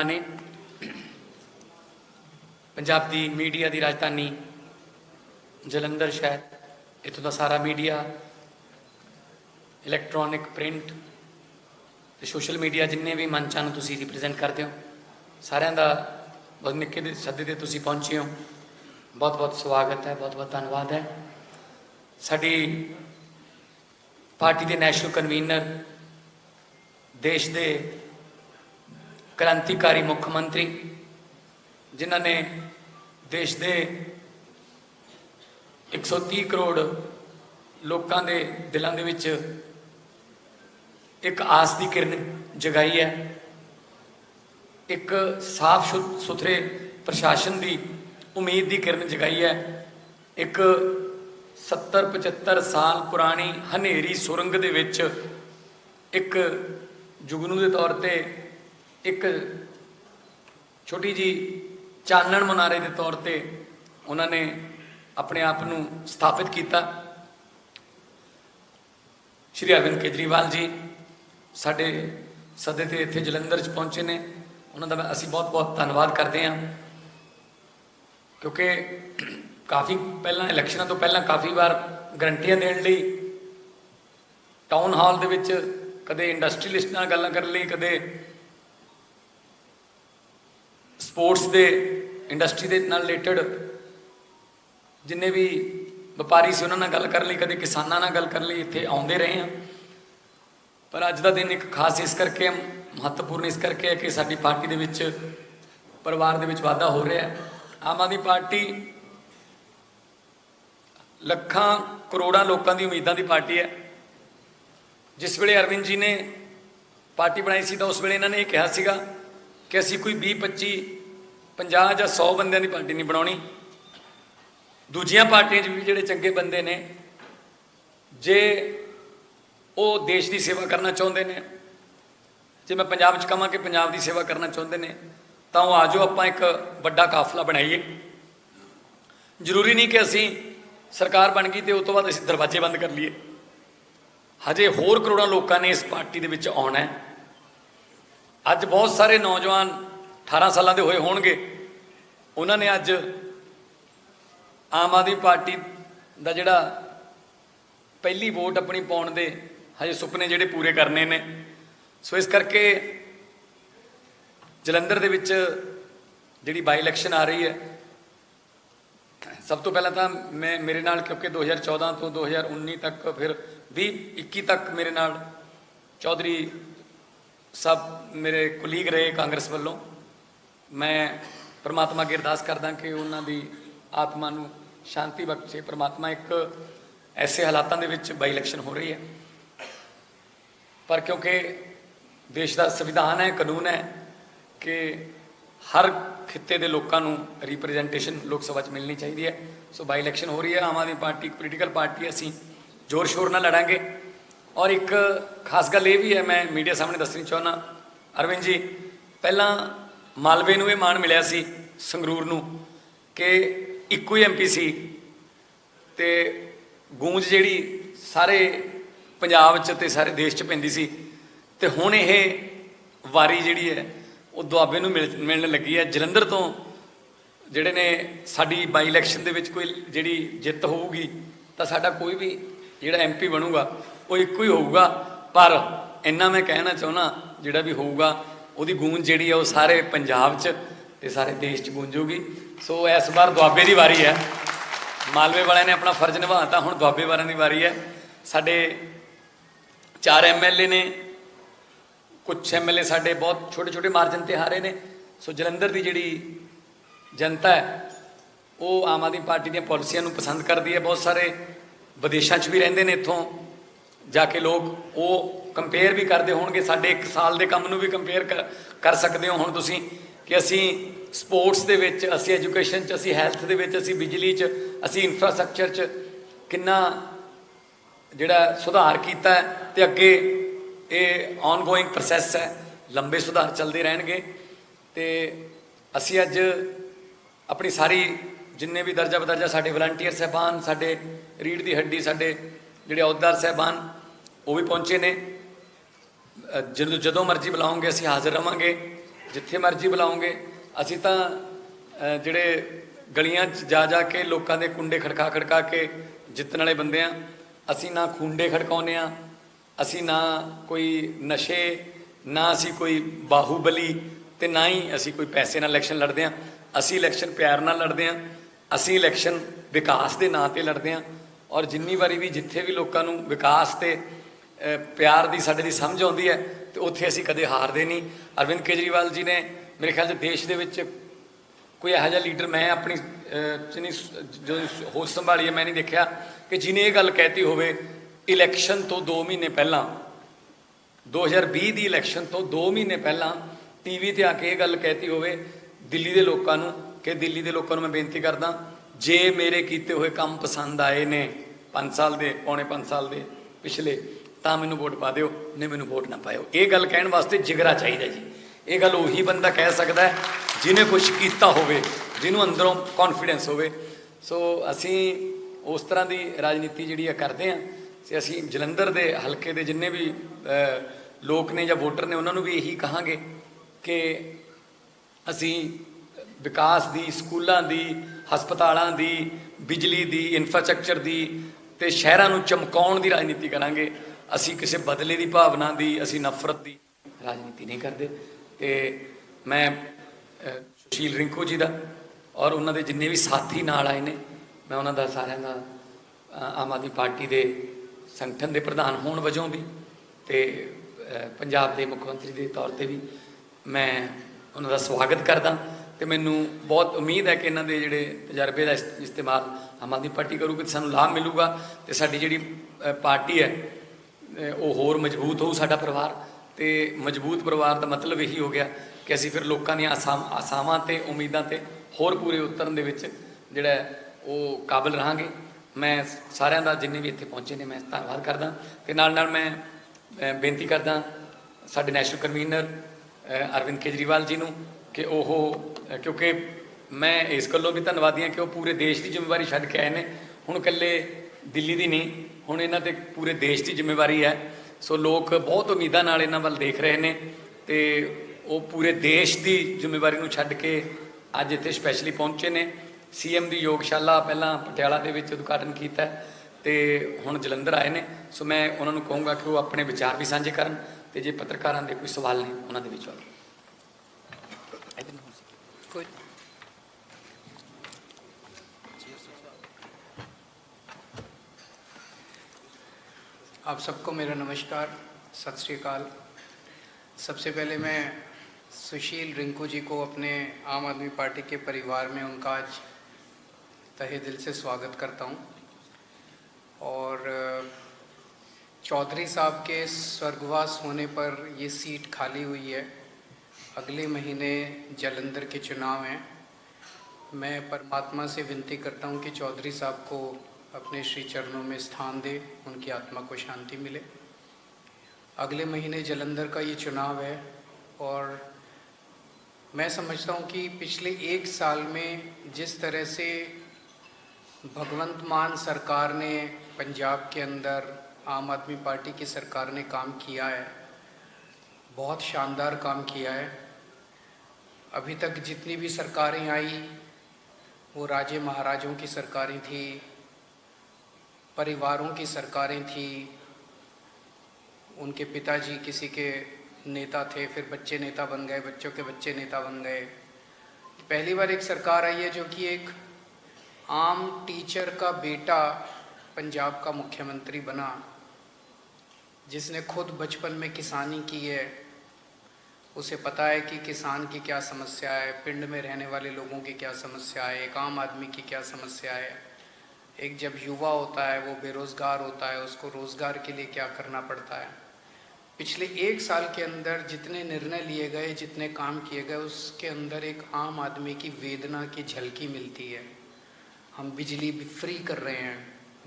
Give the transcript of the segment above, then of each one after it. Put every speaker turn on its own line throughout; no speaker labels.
ने। पंजाब की मीडिया की राजधानी जलंधर शहर, इतों का सारा मीडिया, इलैक्ट्रॉनिक, प्रिंट ते सोशल मीडिया जिन्ने भी मंचां नूं तुसीं रिप्रजेंट करते हो, सारिਆਂ ਦਾ बहुत निक्के सदे ते तुसीं पहुंचे हो, बहुत बहुत स्वागत है, बहुत बहुत धन्यवाद है। साडी पार्टी के नैशनल कन्वीनर, देश के क्रांतिकारी मुख्यमंत्री, जिन्हों ने देश के 130 करोड़ लोगों के दिलों के विच एक आस की किरण जगाई है, एक साफ सुथरे प्रशासन की उम्मीद की किरण जगाई है, एक 70-75 साल पुरानी हनेरी सुरंग दे विच एक जुगनू के तौर पर एक छोटी जी चानण मुनारे के तौर पर उन्होंने अपने आप को स्थापित किया। श्री अरविंद केजरीवाल जी साढ़े सदे ते इत्थे जलंधर च पहुंचे ने, उन्होंने असी बहुत बहुत धन्यवाद करते हैं, क्योंकि काफ़ी पहला इलैक्शनों तो पहला काफ़ी बार गारंटियां देने लई टाउन हॉल दे विच कदे इंडस्ट्रीलिस्ट नाल गल्लां कर लई, कदे स्पोर्ट्स दे इंडस्ट्री दे नाल रिलेटेड जिन्ने भी व्यापारी से उन्होंने गल कर ली, कदे किसानां नाल गल कर ली, इत्थे आउंदे रहे हैं। पर अज का दिन एक खास इस करके महत्वपूर्ण इस करके है कि साडी पार्टी दे विच परिवार दे विच वाधा हो रहा है। आम आदमी पार्टी लखां करोड़ां लोगों की उम्मीदों की पार्टी है। जिस वेले अरविंद जी ने पार्टी बनाई सी तो उस वेले इन्होंने कहा सीगा कि असी कोई 20-25-50 या 100 बंदियां की पार्टी नहीं बनाउणी। दूजियां पार्टियां भी जिहड़े चंगे बंदे ने, जे वो देश की सेवा करना चाहते हैं, जे मैं पंजाब च कहां कि पंजाब की सेवा करना चाहते हैं, तो आ जाओ आपां एक बड़ा काफला बनाइए। जरूरी नहीं कि असी सरकार बन गई तो उस तो बाद असी दरवाजे बंद कर लीए। हजे होर करोड़ों लोगों ने इस पार्टी के विच आउणा है। अज बहुत सारे नौजवान 18 साल के होए होणगे, उन्होंने अज आम आदमी पार्टी का जिहड़ा पहली वोट अपनी पाउण दे हजे सुपने जिहड़े पूरे करने ने। सो इस करके जलंधर दे विच जिहड़ी बाई इलैक्शन आ रही है, सब तो पहला तो मैं मेरे नाल, क्योंकि 2014 तो 2019 तक, फिर 2021 तक मेरे नाल चौधरी सब मेरे कुलीग रहे कांग्रेस वालों। मैं परमात्मा अगे अरदास करदा कि उन्होंने आत्मा नूं शांति बख्शे परमात्मा। एक ऐसे हालातों के विच बाई इलैक्शन हो रही है, पर क्योंकि देश का संविधान है, कानून है कि हर खिते के लोगों को रिप्रजेंटेशन लोक सभा मिलनी चाहिए है। सो बाई इलैक्शन हो रही है। आम आदमी पार्टी एक पोलीटिकल पार्टी, असी जोर शोर न लड़ांगे। और एक खास गल ये भी है, मैं मीडिया सामने दसनी चाहना, अरविंद जी पहला मालवे नूं ये मान मिलिया सी, संगरूर नूं, कि इक्को ही MP सी ते गूंज जिहड़ी सारे पंजाब च ते सारे देश च पैंदी सी, ते हुण ये वारी जिहड़ी है वो दुआबे नूं मिलण लगी है। जलंधर तो जिहड़े ने साडी बाई इलैक्शन दे विच कोई जिहड़ी जित होऊगी तो साडा कोई भी जिहड़ा MP बनूगा वो इक्को ही होऊगा। पर इन्ना मैं कहना चाहुंदा, जिहड़ा भी होऊगा उहदी गूंज जिहड़ी है वो सारे पंजाब च ते सारे देश च गूंजूगी। सो इस बार दुआबे की वारी है। मालवे वालिਆਂ ने अपना फर्ज निभाता, हुण दुआबे वालिਆਂ की वारी है। साडे 4 MLA ने, कुछ MLA साडे बहुत छोटे छोटे मार्जन ते हारे ने। सो जलंधर की जिहड़ी जनता है वो आम आदमी पार्टी दी पॉलिसियां नूं पसंद करती है। बहुत सारे विदेशों भी रहिंदे ने, इत्थों जाके लोग वो कंपेयर भी करते होणगे, साडे 1 साल के काम नूं भी कंपेयर कर सकते हो। हुण तुसीं कि असी स्पोर्ट्स दे विच, असी एजुकेशन च, असी हैल्थ दे विच, असी बिजली च, असी इंफ्रास्ट्रक्चर च किन्ना जिहड़ा सुधार कीता है, ते अगे ये ऑनगोइंग प्रोसैस है, लंबे सुधार चलते रहणगे। ते असी अज अपनी सारी जिन्ने भी दर्जा बदर्जा साडे वलंटीयर साहबान, साडे रीढ़ की हड्डी, साडे जिहड़े अहुदेदार साहबान वो भी पहुँचे ने। जदों मर्जी बुलाओगे असी हाज़र रहांगे। जिथे मर्जी बुलाओगे। असी तो जिहड़े गलियां जा जा के लोगों के कुंडे खड़का खड़का के जितने वाले बंदे आ। असी ना खुंडे खड़काउने आ, असी ना कोई नशे, ना असी कोई बाहूबली, तो ना ही असी कोई पैसे नाल इलैक्शन लड़ते हैं। असी इलैक्शन प्यार नाल लड़ते हैं, असी इलैक्शन विकास के नाँ पर लड़ते हैं। और जिन्नी बारी भी जिथे भी लोगों को विकास ते प्यार की साडे दी समझ आउंदी है तो उत्थे असी कदे हारदे नहीं। अरविंद केजरीवाल जी ने मेरे ख्याल से देश दे विच कोई इहो जिहा लीडर मैं अपनी जो होश संभाली है मैं नहीं देखा कि जिन्हें ये गल कहती होवे इलैक्शन तो 2 महीने पहला, 2020 की इलैक्शन तो 2 महीने पहला टीवी ते आके ये गल कहती होवे दिल्ली के लोगों को कि दिल्ली के लोगों मैं बेनती करदा, जे मेरे किए हुए काम पसंद आए ने 5 साल के पौने 5 साल के पिछले, तो मैनू वोट पा दो, नहीं मैनू वोट ना पाओ। ये गल कहने वास्ते जिगरा चाहिए जी। ये गल उही बंदा कह सकता है जिन्हें कुछ किया होवे, जिन्हों अंदरों कॉन्फिडेंस होवे। सो असी उस तरह की राजनीति जी करते हैं। तो असी जलंधर के हल्के के जिन्ने भी लोग ने या वोटर ने उन्होंने भी यही कहांगे कि असी विकास की, स्कूलों की, हस्पतालों की, बिजली की, इंफ्रास्ट्रक्चर की, तो शहरों चमकाउण की राजनीति करांगे। असी किसी बदले की भावना की, असी नफरत की राजनीति नहीं करते। तो मैं सुशील रिंकू जी का और उन्होंने जिन्ने भी साथी नाल आए ने, मैं उन्होंने सारिਆਂ ਦਾ आम आदमी पार्टी के संगठन के प्रधान होने वजों भी तो पंजाब के मुख्यमंत्री के तौर पर भी मैं उन्होंने स्वागत करदा। तो मैनू बहुत उम्मीद है कि इन्हों के जोड़े तजर्बे का इस्तेमाल आम आदमी पार्टी करूगी तो सानू लाभ मिलूगा। तो साडी जी पार्टी है वो होर मजबूत हो साडा परिवार। तो मजबूत परिवार का मतलब यही हो गया कि असी फिर लोगों दी आसावां ते उम्मीदां ते होर पूरे उतरन दे विच जिहड़ा वो काबिल रहांगे। मैं सारिਆਂ ਦਾ जिन्ने भी इत्थे पहुंचे ने मैं धन्नवाद करदा। ते नाल नाल मैं बेनती करदा साडे नैशनल कन्वीनर अरविंद केजरीवाल जी नूं कि ओह, क्योंकि मैं इस गल्लों भी धन्नवादी हाँ कि वो पूरे देश की जिम्मेवारी छड्ड के आए ने। हुण कल्ले दिल्ली की नहीं, हुण इन्हां ते पूरे देश की जिम्मेवारी है। सो लोग बहुत उम्मीदां नाल इन्हां वल देख रहे हैं। तो वो पूरे देश की जिम्मेवारी नूं छड्ड के अज इत्थे स्पैशली पहुंचे ने। CM की योगशाला पहला पटियाला दे विच उद्घाटन किया तो हुण जलंधर आए ने। सो मैं उन्होंने कहूँगा कि वो अपने विचार भी साझे करन ते जे पत्रकारां दे कोई सवाल नहीं उन्होंने विच कोई।
आप सबको मेरा नमस्कार, सत श्री अकाल। सबसे पहले मैं सुशील रिंकू जी को अपने आम आदमी पार्टी के परिवार में उनका आज तहे दिल से स्वागत करता हूं। और चौधरी साहब के स्वर्गवास होने पर ये सीट खाली हुई है। अगले महीने जलंधर के चुनाव हैं। मैं परमात्मा से विनती करता हूं कि चौधरी साहब को अपने श्री चरणों में स्थान दे, उनकी आत्मा को शांति मिले। अगले महीने जलंधर का ये चुनाव है और मैं समझता हूँ कि पिछले 1 साल में जिस तरह से भगवंत मान सरकार ने पंजाब के अंदर आम आदमी पार्टी की सरकार ने काम किया है, बहुत शानदार काम किया है। अभी तक जितनी भी सरकारें आई वो राजे महाराजों की सरकारें थी, परिवारों की सरकारें थी। उनके पिताजी किसी के नेता थे, फिर बच्चे नेता बन गए, बच्चों के बच्चे नेता बन गए। पहली बार एक सरकार आई है जो कि एक आम टीचर का बेटा पंजाब का मुख्यमंत्री बना, जिसने खुद बचपन में किसानी की है। उसे पता है कि किसान की क्या समस्या है, पिंड में रहने वाले लोगों की क्या समस्या है, एक आम आदमी की क्या समस्या है। एक जब युवा होता है वो बेरोज़गार होता है, उसको रोज़गार के लिए क्या करना पड़ता है। पिछले 1 साल के अंदर जितने निर्णय लिए गए, जितने काम किए गए, उसके अंदर एक आम आदमी की वेदना की झलकी मिलती है। हम बिजली भी फ्री कर रहे हैं,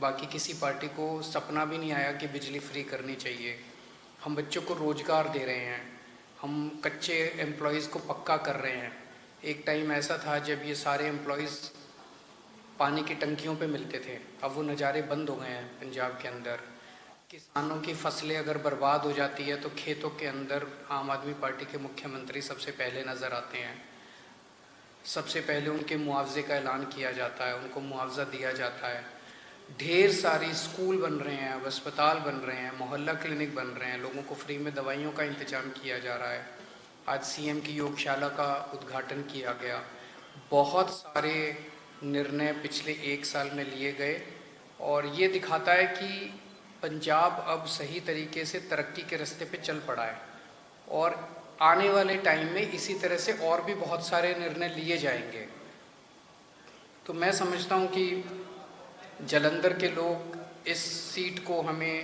बाकी किसी पार्टी को सपना भी नहीं आया कि बिजली फ्री करनी चाहिए। हम बच्चों को रोज़गार दे रहे हैं, हम कच्चे एम्प्लॉयज़ को पक्का कर रहे हैं। एक टाइम ऐसा था जब ये सारे एम्प्लॉयज़ पानी की टंकियों पे मिलते थे, अब वो नज़ारे बंद हो गए हैं पंजाब के अंदर। किसानों की फसलें अगर बर्बाद हो जाती है तो खेतों के अंदर आम आदमी पार्टी के मुख्यमंत्री सबसे पहले नज़र आते हैं। सबसे पहले उनके मुआवजे का ऐलान किया जाता है, उनको मुआवजा दिया जाता है। ढेर सारी स्कूल बन रहे हैं, अब अस्पताल बन रहे हैं, मोहल्ला क्लिनिक बन रहे हैं, लोगों को फ्री में दवाइयों का इंतजाम किया जा रहा है। आज सीएम की योगशाला का उद्घाटन किया गया। बहुत सारे निर्णय पिछले 1 साल में लिए गए और ये दिखाता है कि पंजाब अब सही तरीके से तरक्की के रास्ते पे चल पड़ा है और आने वाले टाइम में इसी तरह से और भी बहुत सारे निर्णय लिए जाएंगे। तो मैं समझता हूँ कि जालंधर के लोग इस सीट को हमें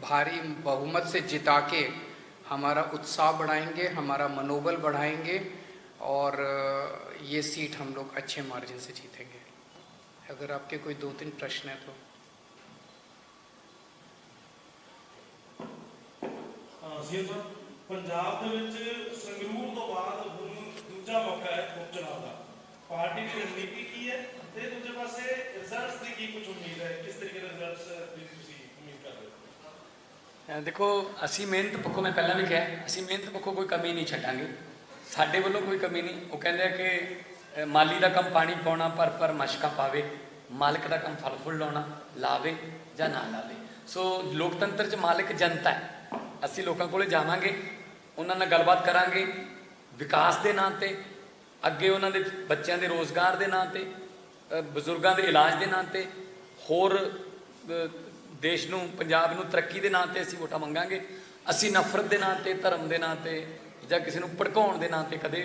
भारी बहुमत से जिता के हमारा उत्साह बढ़ाएंगे, हमारा मनोबल बढ़ाएंगे और ये सीट हम लोग अच्छे मार्जिन से जीतेंगे। अगर आपके कोई 2-3 प्रश्न है तो।
सीएम साहब, पंजाब ਦੇ ਵਿੱਚ ਸੰਗਰੂਰ ਤੋਂ ਬਾਅਦ ਹੁਣ ਦੂਜਾ ਮੌਕਾ ਹੈ ਉਪ ਚੁਣਾਵ ਦਾ। ਪਾਰਟੀ ਦੀ ਰਣਨੀਤੀ ਕੀ ਹੈ ਤੇ ਦੂਜੇ ਪਾਸੇ ਰਿਜ਼ਲਟਸ ਦੀ ਕੀ ਕੁਝ ਉਮੀਦ ਹੈ? ਕਿਸ ਤਰੀਕੇ ਦੇ ਰਿਜ਼ਲਟਸ ਦੀ ਤੁਸੀਂ ਉਮੀਦ ਕਰ ਰਹੇ ਹੋ?
ਦੇਖੋ, ਅਸੀਂ ਮਿਹਨਤ ਪੱਖੋਂ, ਮੈਂ ਪਹਿਲਾਂ ਵੀ ਕਿਹਾ, ਅਸੀਂ ਮਿਹਨਤ ਪੱਖੋਂ ਕੋਈ ਕਮੀ ਨਹੀਂ ਛੱਡਾਂਗੇ। ਸਾਡੇ ਵੱਲੋਂ ਕੋਈ ਕਮੀ ਨਹੀਂ। ਉਹ ਕਹਿੰਦੇ ਆ ਕਿ ਮਾਲੀ ਦਾ ਕੰਮ ਪਾਣੀ ਪਾਉਣਾ, ਪਰ ਮਸ਼ਕਾਂ ਪਾਵੇ, ਮਾਲਕ ਦਾ ਕੰਮ ਫਲ ਫੁੱਲ ਲਾਉਣਾ, ਲਾਵੇ ਜਾਂ ਨਾ ਲਾਵੇ। ਸੋ ਲੋਕਤੰਤਰ 'ਚ ਮਾਲਕ ਜਨਤਾ ਹੈ। ਅਸੀਂ ਲੋਕਾਂ ਕੋਲੇ ਜਾਵਾਂਗੇ, ਉਹਨਾਂ ਨਾਲ ਗੱਲਬਾਤ ਕਰਾਂਗੇ, ਵਿਕਾਸ ਦੇ ਨਾਂ 'ਤੇ, ਅੱਗੇ ਉਹਨਾਂ ਦੇ ਬੱਚਿਆਂ ਦੇ ਰੋਜ਼ਗਾਰ ਦੇ ਨਾਂ 'ਤੇ, ਬਜ਼ੁਰਗਾਂ ਦੇ ਇਲਾਜ ਦੇ ਨਾਂ 'ਤੇ, ਹੋਰ ਦੇਸ਼ ਨੂੰ, ਪੰਜਾਬ ਨੂੰ ਤਰੱਕੀ ਦੇ ਨਾਂ 'ਤੇ ਅਸੀਂ ਵੋਟਾਂ ਮੰਗਾਂਗੇ। ਅਸੀਂ ਨਫ਼ਰਤ ਦੇ ਨਾਂ 'ਤੇ, ਧਰਮ ਦੇ ਨਾਂ 'ਤੇ ਜਾਂ ਕਿਸੇ ਨੂੰ ਭੜਕਾਉਣ ਦੇ ਨਾਂ 'ਤੇ ਕਦੇ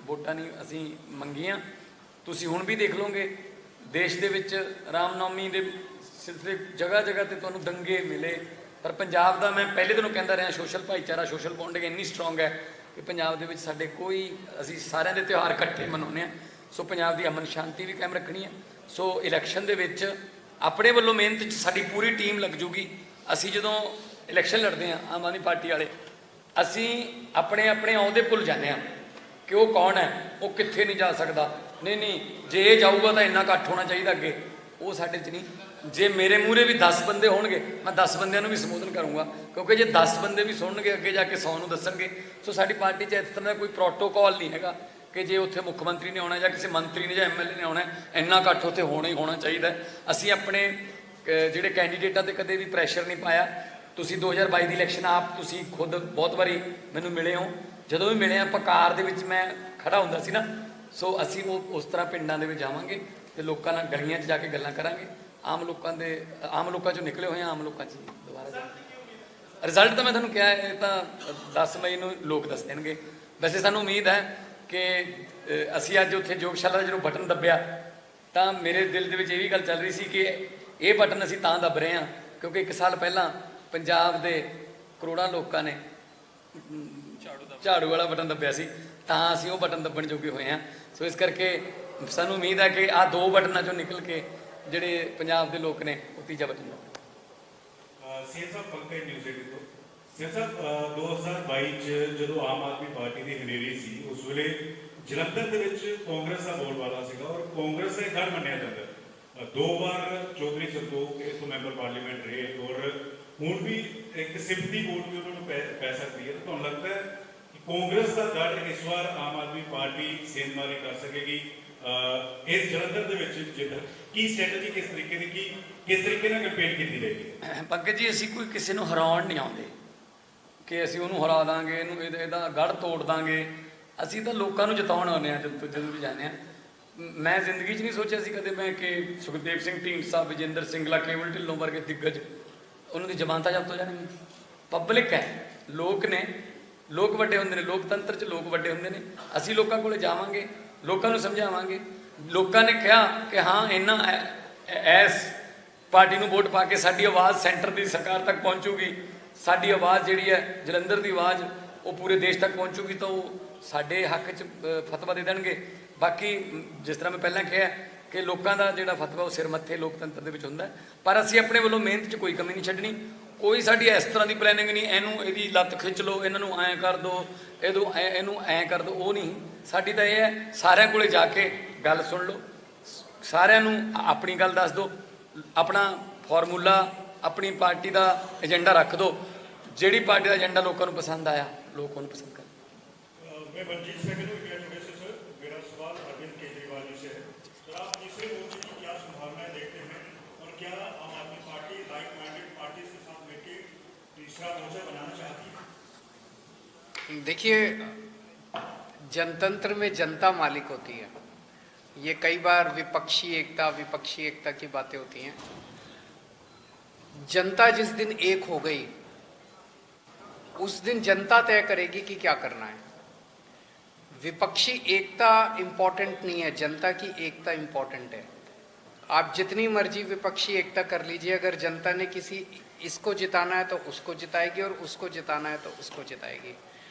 ਵੋਟਾਂ ਨਹੀਂ ਅਸੀਂ ਮੰਗੀਆਂ। ਤੁਸੀਂ ਹੁਣ ਵੀ ਦੇਖ ਲਓਗੇ ਦੇਸ਼ ਦੇ ਵਿੱਚ ਰਾਮਨੌਮੀ ਦੇ ਸਿਲਸਿਲੇ ਜਗ੍ਹਾ ਜਗ੍ਹਾ 'ਤੇ ਤੁਹਾਨੂੰ ਦੰਗੇ ਮਿਲੇ, ਪਰ ਪੰਜਾਬ ਦਾ, ਮੈਂ ਪਹਿਲੇ ਦਿਨੋਂ ਕਹਿੰਦਾ ਰਿਹਾ, ਸੋਸ਼ਲ ਭਾਈਚਾਰਾ, ਸੋਸ਼ਲ ਬੌਂਡਿੰਗ ਇੰਨੀ ਸਟਰੋਂਗ ਹੈ ਕਿ ਪੰਜਾਬ ਦੇ ਵਿੱਚ ਸਾਡੇ ਕੋਈ, ਅਸੀਂ ਸਾਰਿਆਂ ਦੇ ਤਿਉਹਾਰ ਇਕੱਠੇ ਮਨਾਉਂਦੇ ਹਾਂ। ਸੋ ਪੰਜਾਬ ਦੀ ਅਮਨ ਸ਼ਾਂਤੀ ਵੀ ਕਾਇਮ ਰੱਖਣੀ ਹੈ। ਸੋ ਇਲੈਕਸ਼ਨ ਦੇ ਵਿੱਚ ਆਪਣੇ ਵੱਲੋਂ ਮਿਹਨਤ 'ਚ ਸਾਡੀ ਪੂਰੀ ਟੀਮ ਲੱਗ ਜੂਗੀ। ਅਸੀਂ ਜਦੋਂ ਇਲੈਕਸ਼ਨ ਲੜਦੇ ਹਾਂ ਆਮ ਆਦਮੀ ਪਾਰਟੀ ਵਾਲੇ, ਅਸੀਂ ਆਪਣੇ ਅਹੁਦੇ ਭੁੱਲ ਜਾਂਦੇ ਹਾਂ ਕਿ ਉਹ ਕੌਣ ਹੈ, ਉਹ ਕਿੱਥੇ ਨਹੀਂ ਜਾ ਸਕਦਾ। ਨਹੀਂ, ਜੇ ਇਹ ਜਾਊਗਾ ਤਾਂ ਇੰਨਾ ਇਕੱਠ ਹੋਣਾ ਚਾਹੀਦਾ ਅੱਗੇ, ਉਹ ਸਾਡੇ 'ਚ ਨਹੀਂ। ਜੇ ਮੇਰੇ ਮੂਹਰੇ ਵੀ 10 ਬੰਦੇ ਹੋਣਗੇ, ਮੈਂ 10 ਬੰਦਿਆਂ ਨੂੰ ਵੀ ਸੰਬੋਧਨ ਕਰੂੰਗਾ, ਕਿਉਂਕਿ ਜੇ 10 ਬੰਦੇ ਵੀ ਸੁਣਨਗੇ ਅੱਗੇ ਜਾ ਕੇ 100 ਨੂੰ ਦੱਸਣਗੇ। ਸੋ ਸਾਡੀ ਪਾਰਟੀ 'ਚ ਇਸ ਤਰ੍ਹਾਂ ਦਾ ਕੋਈ ਪ੍ਰੋਟੋਕੋਲ ਨਹੀਂ ਹੈਗਾ ਕਿ ਜੇ ਉੱਥੇ ਮੁੱਖ ਮੰਤਰੀ ਨੇ ਆਉਣਾ ਜਾਂ ਕਿਸੇ ਮੰਤਰੀ ਨੇ ਜਾਂ ਐਮਐਲਏ ਨੇ ਆਉਣਾ, ਇੰਨਾ ਇਕੱਠ ਉੱਥੇ ਹੋਣਾ ਹੀ ਹੋਣਾ ਚਾਹੀਦਾ। ਅਸੀਂ ਆਪਣੇ ਜਿਹੜੇ ਕੈਂਡੀਡੇਟਾਂ 'ਤੇ ਕਦੇ ਵੀ ਪ੍ਰੈਸ਼ਰ ਨਹੀਂ ਪਾਇਆ। ਤੁਸੀਂ 2022 ਦੀ ਇਲੈਕਸ਼ਨ ਆਪ ਤੁਸੀਂ ਖੁਦ ਬਹੁਤ ਵਾਰੀ ਮੈਨੂੰ ਮਿਲੇ ਹੋ, ਜਦੋਂ ਵੀ ਮਿਲੇ ਆਪਾਂ ਕਾਰ ਦੇ ਵਿੱਚ ਮੈਂ ਖੜਾ ਹੁੰਦਾ ਸੀ ਨਾ। ਸੋ ਅਸੀਂ ਉਹ ਉਸ ਤਰ੍ਹਾਂ ਪਿੰਡਾਂ ਦੇ ਵਿੱਚ ਜਾਵਾਂਗੇ ਤੇ ਲੋਕਾਂ ਨਾਲ ਗਲੀਆਂ 'ਚ ਜਾ ਕੇ ਗੱਲਾਂ ਕਰਾਂਗੇ। ਆਮ ਲੋਕਾਂ 'ਚੋਂ ਨਿਕਲੇ ਹੋਏ ਆਮ ਲੋਕਾਂ 'ਚ ਦੁਬਾਰਾ ਰਿਜ਼ਲਟ ਤਾਂ ਮੈਂ ਤੁਹਾਨੂੰ ਕਿਹਾ, ਇਹ ਤਾਂ 10 ਮਈ ਨੂੰ ਲੋਕ ਦੱਸ ਦੇਣਗੇ। ਵੈਸੇ ਸਾਨੂੰ ਉਮੀਦ ਹੈ ਕਿ ਅਸੀਂ ਅੱਜ ਉੱਥੇ ਯੋਗਸ਼ਾਲਾ ਦਾ ਜਦੋਂ ਬਟਨ ਦੱਬਿਆ ਤਾਂ ਮੇਰੇ ਦਿਲ ਦੇ ਵਿੱਚ ਇਹ ਵੀ ਗੱਲ ਚੱਲ ਰਹੀ ਸੀ ਕਿ ਇਹ ਬਟਨ ਅਸੀਂ ਤਾਂ ਦੱਬ ਰਹੇ ਹਾਂ ਕਿਉਂਕਿ 1 ਸਾਲ ਪਹਿਲਾਂ ਪੰਜਾਬ ਦੇ ਕਰੋੜਾਂ ਲੋਕਾਂ ਨੇ ਝਾੜੂ ਵਾਲਾ ਬਟਨ ਦੱਬਿਆ ਸੀ, ਤਾਂ ਅਸੀਂ ਉਹ ਬਟਨ ਦੱਬਣ ਜੋਗੇ ਹੋਏ ਹਾਂ। ਸੋ ਇਸ ਕਰਕੇ ਸਾਨੂੰ ਉਮੀਦ ਹੈ ਕਿ ਆਹ 2 ਬਟਨਾਂ 'ਚੋਂ ਨਿਕਲ ਕੇ ਜਿਹੜੇ ਪੰਜਾਬ ਦੇ ਲੋਕ ਨੇ ਉਹ ਤੀਜਾ ਬਟਨ ਲਾਉਣਗੇ।
ਸੀਐਮ ਸਾਹਿਬ, ਪੰਕਜ ਨਿਊਜ਼ ਏਟੀਨ ਤੋਂ। ਸੀਐਮ ਸਾਹਿਬ, 2022 'ਚ ਜਦੋਂ ਆਮ ਆਦਮੀ ਪਾਰਟੀ ਦੀ ਹਨੇਰੀ ਸੀ, ਉਸ ਵੇਲੇ ਜਲੰਧਰ ਦੇ ਵਿੱਚ ਕਾਂਗਰਸ ਦਾ ਬੋਲਬਾਲਾ ਸੀਗਾ ਔਰ ਕਾਂਗਰਸ ਦਾ ਗੜ ਮੰਨਿਆ ਜਾਂਦਾ। 2 ਵਾਰ ਚੌਧਰੀ ਸੰਤੋਖ ਇੱਥੋਂ ਮੈਂਬਰ ਪਾਰਲੀਮੈਂਟ ਰਹੇ ਔਰ ਹੁਣ ਵੀ ਇੱਕ ਸਿੰਪਥੀ ਵੋਟ ਵੀ ਉਹਨਾਂ ਨੂੰ ਪੈ ਸਕਦੀ ਹੈ। ਤੁਹਾਨੂੰ ਲੱਗਦਾ ਹੈ ਕਿ ਕਾਂਗਰਸ ਦਾ ਗੜ ਇਸ ਵਾਰ ਆਮ ਆਦਮੀ ਪਾਰਟੀ ਸੇਂਧਮਾਰੀ ਕਰ ਸਕੇਗੀ ਇਸ ਜਲੰਧਰ ਦੇ ਵਿੱਚ? ਜਿੱਦਾਂ ਕੀ ਸਟ੍ਰੈਟਜੀ, ਕਿਸ ਤਰੀਕੇ ਨਾਲ ਕੈਂਪੇਨ ਕੀਤੀ ਜਾਏਗੀ?
ਪੰਕਜ ਜੀ, ਅਸੀਂ ਕੋਈ ਕਿਸੇ ਨੂੰ ਹਰਾਉਣ ਨਹੀਂ ਆਉਂਦੇ ਕਿ ਅਸੀਂ ਉਹਨੂੰ ਹਰਾ ਦਾਂਗੇ, ਇਹਦਾ ਗੜ ਤੋੜ ਦਾਂਗੇ। ਅਸੀਂ ਤਾਂ ਲੋਕਾਂ ਨੂੰ ਜਿਤਾਉਣ ਆਉਂਦੇ ਹਾਂ ਜਦੋਂ ਵੀ ਜਾਂਦੇ ਹਾਂ। ਮੈਂ ਜ਼ਿੰਦਗੀ 'ਚ ਨਹੀਂ ਸੋਚਿਆ ਸੀ ਕਦੇ ਮੈਂ ਕਿ ਸੁਖਦੇਵ ਸਿੰਘ ਢੀਂਡਸਾ, ਵਿਜੇਂਦਰ ਸਿੰਗਲਾ, ਕੇਵਲ ਢਿੱਲੋਂ ਵਰਗੇ ਦਿੱਗਜ, ਉਹਨਾਂ ਦੀ ਜ਼ਮਾਨਤਾਂ ਜ਼ਬਤ ਹੋ ਜਾਣਗੀਆਂ। ਪਬਲਿਕ ਹੈ, ਲੋਕ ਨੇ, ਲੋਕ ਵੱਡੇ ਹੁੰਦੇ ਨੇ, ਲੋਕਤੰਤਰ 'ਚ ਲੋਕ ਵੱਡੇ ਹੁੰਦੇ ਨੇ। ਅਸੀਂ ਲੋਕਾਂ ਕੋਲ ਜਾਵਾਂਗੇ, ਲੋਕਾਂ ਨੂੰ ਸਮਝਾਵਾਂਗੇ। ਲੋਕਾਂ ਨੇ ਕਿਹਾ ਕਿ ਹਾਂ, ਇਹਨਾਂ ਇਸ ਪਾਰਟੀ ਨੂੰ ਵੋਟ ਪਾ ਕੇ ਸਾਡੀ ਆਵਾਜ਼ ਸੈਂਟਰ ਦੀ ਸਰਕਾਰ ਤੱਕ ਪਹੁੰਚੂਗੀ, ਸਾਡੀ ਆਵਾਜ਼ ਜਿਹੜੀ ਹੈ ਜਲੰਧਰ ਦੀ ਆਵਾਜ਼ ਉਹ ਪੂਰੇ ਦੇਸ਼ ਤੱਕ ਪਹੁੰਚੂਗੀ, ਤਾਂ ਉਹ ਸਾਡੇ ਹੱਕ 'ਚ ਫਤਵਾ ਦੇ ਦੇਣਗੇ। ਬਾਕੀ ਜਿਸ ਤਰ੍ਹਾਂ ਮੈਂ ਪਹਿਲਾਂ ਕਿਹਾ ਕਿ ਲੋਕਾਂ ਦਾ ਜਿਹੜਾ ਫਤਵਾ ਉਹ ਸਿਰ ਮੱਥੇ ਲੋਕਤੰਤਰ ਦੇ ਵਿੱਚ ਹੁੰਦਾ। ਪਰ ਅਸੀਂ ਆਪਣੇ ਵੱਲੋਂ ਮਿਹਨਤ 'ਚ ਕੋਈ ਕਮੀ ਨਹੀਂ ਛੱਡਣੀ। ਕੋਈ ਸਾਡੀ ਇਸ ਤਰ੍ਹਾਂ ਦੀ ਪਲੈਨਿੰਗ ਨਹੀਂ, ਇਹਦੀ ਲੱਤ ਖਿੱਚ ਲਓ, ਇਹਨਾਂ ਨੂੰ ਐਂ ਕਰ ਦਿਓ, ਇਹਨੂੰ ਐਂ ਕਰ ਦਿਓ, ਉਹ ਨਹੀਂ। ਸਾਡੀ ਤਾਂ ਇਹ ਹੈ, ਸਾਰਿਆਂ ਕੋਲੇ ਜਾ ਕੇ ਗੱਲ ਸੁਣ ਲਓ, ਸਾਰਿਆਂ ਨੂੰ ਆਪਣੀ ਗੱਲ ਦੱਸ ਦਿਓ, ਆਪਣਾ ਫਾਰਮੂਲਾ ਆਪਣੀ ਪਾਰਟੀ ਦਾ ਏਜੰਡਾ ਰੱਖ ਦਿਓ, ਜਿਹੜੀ ਪਾਰਟੀ ਦਾ ਏਜੰਡਾ ਲੋਕਾਂ ਨੂੰ ਪਸੰਦ ਆਇਆ ਲੋਕ ਉਹਨੂੰ पसंद करें।
मैं मनजीत सेकंड इंडिया टुडे से सर, मेरा सवाल अरविंद केजरीवाल जी से है। सर, आप तीसरे मोर्चे की क्या संभावनाएं देखते हैं और क्या आम आदमी पार्टी लाइक माइंडेड पार्टी के साथ मिलकर तीसरा मोर्चा बनाना चाहती है?
देखिए, जनतंत्र में जनता मालिक होती है। ये कई बार विपक्षी एकता की बातें होती हैं। जनता जिस दिन एक हो गई उस दिन जनता तय करेगी कि क्या करना है। विपक्षी एकता इंपॉर्टेंट नहीं है, जनता की एकता इंपॉर्टेंट है। आप जितनी मर्जी विपक्षी एकता कर लीजिए, अगर जनता ने किसी इसको जिताना है तो उसको जिताएगी और उसको जिताना है तो उसको जिताएगी।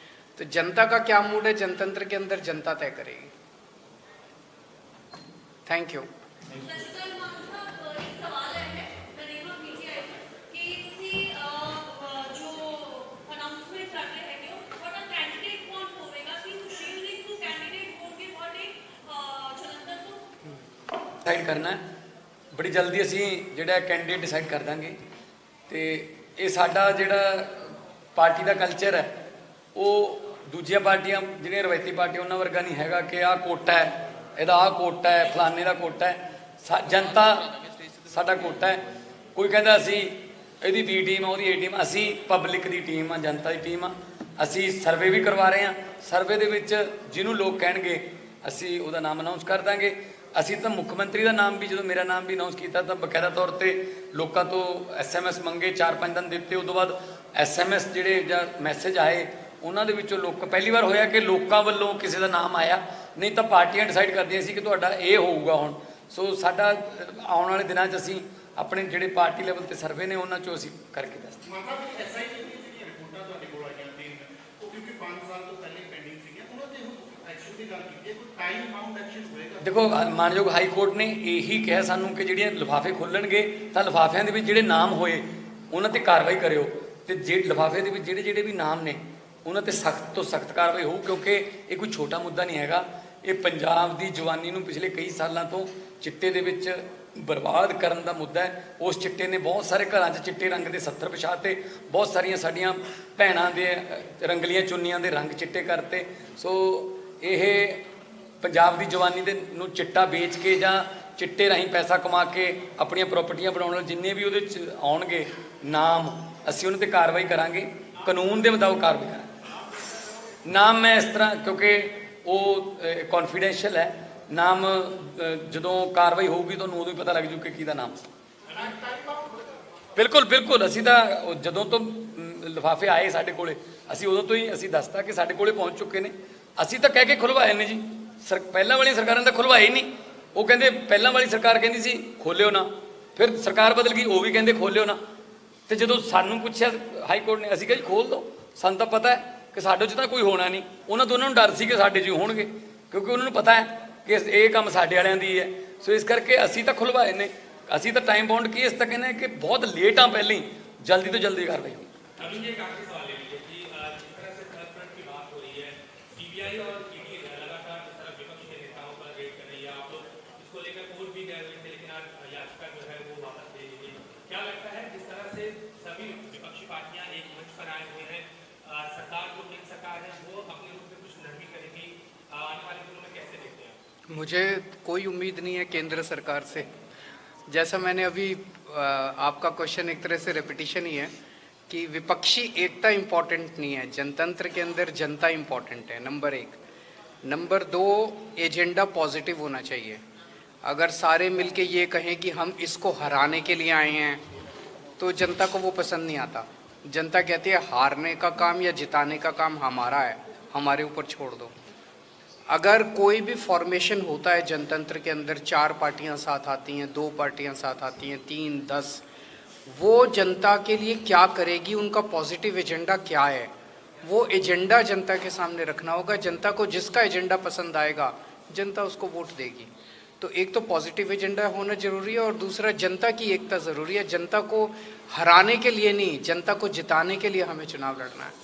तो जनता का क्या मूड है जनतंत्र के अंदर जनता तय करेगी। Thank you.
डिसाइड करना है बड़ी जल्दी ਅਸੀਂ ਜਿਹੜਾ ਕੈਂਡੀਡੇਟ ਡਿਸਾਈਡ ਕਰ ਦਾਂਗੇ ਤੇ ਇਹ ਸਾਡਾ ਜਿਹੜਾ ਪਾਰਟੀ ਦਾ ਕਲਚਰ ਹੈ ਉਹ ਦੂਜੀਆਂ ਪਾਰਟੀਆਂ ਜਿਹੜੀਆਂ ਰਵਾਇਤੀ ਪਾਰਟੀਆਂ ਉਹਨਾਂ ਵਰਗਾ ਨਹੀਂ ਹੈਗਾ ਕਿ ਆਹ ਕੋਟਾ ਹੈ, ਇਹਦਾ ਆਹ ਕੋਟਾ ਹੈ, ਫਲਾਣੇ ਦਾ ਕੋਟਾ ਹੈ। ਜਨਤਾ ਸਾਡਾ ਕੋਟਾ ਹੈ। ਕੋਈ ਕਹਿੰਦਾ ਅਸੀਂ ਇਹਦੀ ਬੀ ਟੀਮ ਆ, ਉਹਦੀ ਏ ਟੀਮ, ਅਸੀਂ ਪਬਲਿਕ ਦੀ ਟੀਮ ਆ, ਜਨਤਾ ਦੀ ਟੀਮ ਆ। ਅਸੀਂ ਸਰਵੇ ਵੀ ਕਰਵਾ ਰਹੇ ਹਾਂ। ਸਰਵੇ ਦੇ ਵਿੱਚ ਜਿਹਨੂੰ ਲੋਕ ਕਹਿਣਗੇ ਅਸੀਂ ਉਹਦਾ ਨਾਮ ਅਨਾਉਂਸ ਕਰ ਦਾਂਗੇ। ਅਸੀਂ ਤਾਂ ਮੁੱਖ ਮੰਤਰੀ ਦਾ ਨਾਮ ਵੀ, ਜਦੋਂ ਮੇਰਾ ਨਾਮ ਵੀ ਅਨਾਉਂਸ ਕੀਤਾ ਤਾਂ ਬਕਾਇਦਾ ਤੌਰ 'ਤੇ ਲੋਕਾਂ ਤੋਂ SMS ਮੰਗੇ, 4-5 ਦਿਨ ਦਿੱਤੇ। ਉਸ ਤੋਂ ਬਾਅਦ SMS ਜਿਹੜੇ ਜਾਂ ਮੈਸੇਜ ਆਏ ਉਹਨਾਂ ਦੇ ਵਿੱਚੋਂ ਲੋਕ ਪਹਿਲੀ ਵਾਰ ਹੋਇਆ ਕਿ ਲੋਕਾਂ ਵੱਲੋਂ ਕਿਸੇ ਦਾ ਨਾਮ ਆਇਆ, ਨਹੀਂ ਤਾਂ ਪਾਰਟੀਆਂ ਡਿਸਾਈਡ ਕਰਦੀਆਂ ਸੀ ਕਿ ਤੁਹਾਡਾ ਇਹ ਹੋਊਗਾ ਹੁਣ। ਸੋ ਸਾਡਾ ਆਉਣ ਵਾਲੇ ਦਿਨਾਂ 'ਚ ਅਸੀਂ ਆਪਣੇ ਜਿਹੜੇ ਪਾਰਟੀ ਲੈਵਲ 'ਤੇ ਸਰਵੇ ਨੇ ਉਹਨਾਂ 'ਚੋਂ ਅਸੀਂ ਕਰਕੇ ਦੱਸਦੇ। देखो मानयोग हाई कोर्ट ने यही कहा सानू कि जिहड़े लिफाफे खोलणगे तां लिफाफिਆਂ ਦੇ ਵਿੱਚ ਜਿਹੜੇ ਨਾਮ ਹੋਏ ਉਹਨਾਂ ਤੇ ਕਾਰਵਾਈ ਕਰਿਓ ਤੇ ਜੇ ਲਿਫਾਫੇ ਦੇ ਵਿੱਚ ਜਿਹੜੇ ਵੀ ਨਾਮ ਨੇ ਉਹਨਾਂ ਤੇ ਸਖਤ ਤੋਂ ਸਖਤ ਕਾਰਵਾਈ ਹੋਊ ਕਿਉਂਕਿ ਇਹ ਕੋਈ ਛੋਟਾ ਮੁੱਦਾ ਨਹੀਂ ਹੈਗਾ। ਇਹ ਪੰਜਾਬ ਦੀ ਜਵਾਨੀ ਨੂੰ ਪਿਛਲੇ ਕਈ ਸਾਲਾਂ ਤੋਂ ਚਿੱਟੇ ਦੇ ਵਿੱਚ ਬਰਬਾਦ ਕਰਨ ਦਾ ਮੁੱਦਾ ਹੈ। ਉਸ ਚਿੱਟੇ ਨੇ ਬਹੁਤ ਸਾਰੇ ਘਰਾਂ 'ਚ ਚਿੱਟੇ ਰੰਗ ਦੇ 70 ਵਿਛਾਤੇ, ਬਹੁਤ ਸਾਰੀਆਂ ਸਾਡੀਆਂ ਭੈਣਾਂ ਦੇ ਰੰਗਲੀਆਂ ਚੁੰਨੀਆਂ ਦੇ ਰੰਗ ਚਿੱਟੇ ਕਰਤੇ। ਸੋ ਇਹ ਪੰਜਾਬ ਦੀ ਜਵਾਨੀ ਦੇ ਨੂੰ ਚਿੱਟਾ ਵੇਚ ਕੇ ਜਾਂ ਚਿੱਟੇ ਰਾਹੀਂ ਪੈਸਾ ਕਮਾ ਕੇ ਆਪਣੀਆਂ ਪ੍ਰਾਪਰਟੀਆਂ ਬਣਾਉਣ ਵਾਲੇ ਜਿੰਨੇ ਵੀ ਉਹਦੇ 'ਚ ਆਉਣਗੇ ਨਾਮ, ਅਸੀਂ ਉਹਨਾਂ 'ਤੇ ਕਾਰਵਾਈ ਕਰਾਂਗੇ, ਕਾਨੂੰਨ ਦੇ ਮੁਤਾਬਕ ਕਾਰਵਾਈ ਕਰਾਂਗੇ। ਨਾਮ ਮੈਂ ਇਸ ਤਰ੍ਹਾਂ ਕਿਉਂਕਿ ਉਹ ਕੌਨਫੀਡੈਂਸ਼ੀਅਲ ਹੈ, ਨਾਮ ਜਦੋਂ ਕਾਰਵਾਈ ਹੋਊਗੀ ਤੁਹਾਨੂੰ ਉਦੋਂ ਹੀ ਪਤਾ ਲੱਗ ਜੂ ਕਿ ਕਿਹਦਾ ਨਾਮ। ਬਿਲਕੁਲ ਬਿਲਕੁਲ, ਅਸੀਂ ਤਾਂ ਜਦੋਂ ਤੋਂ ਲਿਫਾਫੇ ਆਏ ਸਾਡੇ ਕੋਲੇ ਅਸੀਂ ਉਦੋਂ ਤੋਂ ਹੀ ਅਸੀਂ ਦੱਸਤਾ ਕਿ ਸਾਡੇ ਕੋਲੇ ਪਹੁੰਚ ਚੁੱਕੇ ਨੇ। ਅਸੀਂ ਤਾਂ ਕਹਿ ਕੇ ਖੁਲਵਾਏ ਨੇ ਜੀ, ਪਹਿਲਾਂ ਵਾਲੀਆਂ ਸਰਕਾਰਾਂ ਤਾਂ ਖੁਲਵਾਏ ਨਹੀਂ। ਉਹ ਕਹਿੰਦੇ ਪਹਿਲਾਂ ਵਾਲੀ ਸਰਕਾਰ ਕਹਿੰਦੀ ਸੀ ਖੋਲਿਓ ਨਾ, ਫਿਰ ਸਰਕਾਰ ਬਦਲ ਗਈ, ਉਹ ਵੀ ਕਹਿੰਦੇ ਖੋਲਿਓ ਨਾ। ਤੇ ਜਦੋਂ ਸਾਨੂੰ ਪੁੱਛਿਆ ਹਾਈ ਕੋਰਟ ਨੇ, ਅਸੀਂ ਕਿਹਾ ਜੀ ਖੋਲ ਦਿਓ, ਸਾਨੂੰ ਤਾਂ ਪਤਾ ਹੈ ਕਿ ਸਾਡੇ 'ਚ ਤਾਂ ਕੋਈ ਹੋਣਾ ਨਹੀਂ। ਉਹਨਾਂ ਦੋਨਾਂ ਨੂੰ ਡਰ ਸੀ ਕਿ ਸਾਡੇ 'ਚ ਹੋਣਗੇ ਕਿਉਂਕਿ ਉਹਨਾਂ ਨੂੰ ਪਤਾ ਹੈ ਕਿ ਇਹ ਕੰਮ ਸਾਡੇ ਵਾਲਿਆਂ ਦੀ ਹੈ। ਸੋ ਇਸ ਕਰਕੇ ਅਸੀਂ ਤਾਂ ਖੁਲਵਾਏ ਨੇ। ਅਸੀਂ ਤਾਂ ਟਾਈਮ ਬਾਉਂਡ ਕੀ ਇਸ ਤਾਂ ਕਹਿੰਦੇ ਕਿ ਬਹੁਤ ਲੇਟ ਆ, ਪਹਿਲਾਂ ਹੀ ਜਲਦੀ ਤੋਂ ਜਲਦੀ ਕਾਰਵਾਈ ਹੋਈ।
मुझे कोई उम्मीद नहीं है केंद्र सरकार से। जैसा मैंने अभी आपका क्वेश्चन एक तरह से रेपिटिशन ही है कि विपक्षी एकता इम्पॉर्टेंट नहीं है, जनतंत्र के अंदर जनता इम्पॉर्टेंट है, नंबर 1। नंबर 2, एजेंडा पॉजिटिव होना चाहिए। अगर सारे मिलके ये कहें कि हम इसको हराने के लिए आए हैं तो जनता को वो पसंद नहीं आता। जनता कहती है हारने का काम या जिताने का काम हमारा है, हमारे ऊपर छोड़ दो। अगर कोई भी फॉर्मेशन होता है जनतंत्र के अंदर, 4 पार्टियां साथ आती हैं, 2 पार्टियां साथ आती हैं, 3, 10, वो जनता के लिए क्या करेगी, उनका पॉजिटिव एजेंडा क्या है, वो एजेंडा जनता के सामने रखना होगा। जनता को जिसका एजेंडा पसंद आएगा जनता उसको वोट देगी। तो एक तो पॉजिटिव एजेंडा होना ज़रूरी है और दूसरा जनता की एकता ज़रूरी है। जनता को हराने के लिए नहीं, जनता को जिताने के लिए हमें चुनाव लड़ना है।